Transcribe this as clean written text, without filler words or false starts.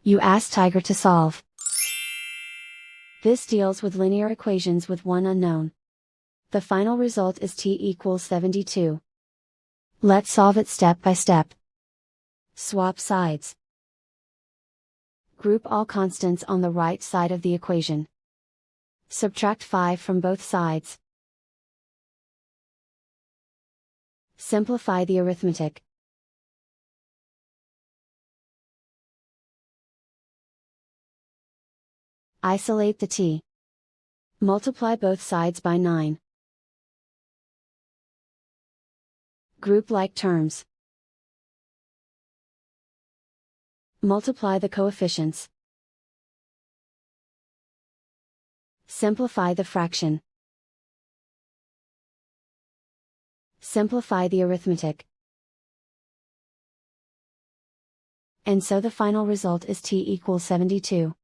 You ask Tiger to solve. This deals with linear equations with one unknown. The final result is t equals 72. Let's solve it step by step. Swap sides. Group all constants on the right side of the equation. Subtract 5 from both sides. Simplify the arithmetic. Isolate the t. Multiply both sides by 9. Group like terms. Multiply the coefficients. Simplify the fraction. Simplify the arithmetic. And so the final result is t equals 72.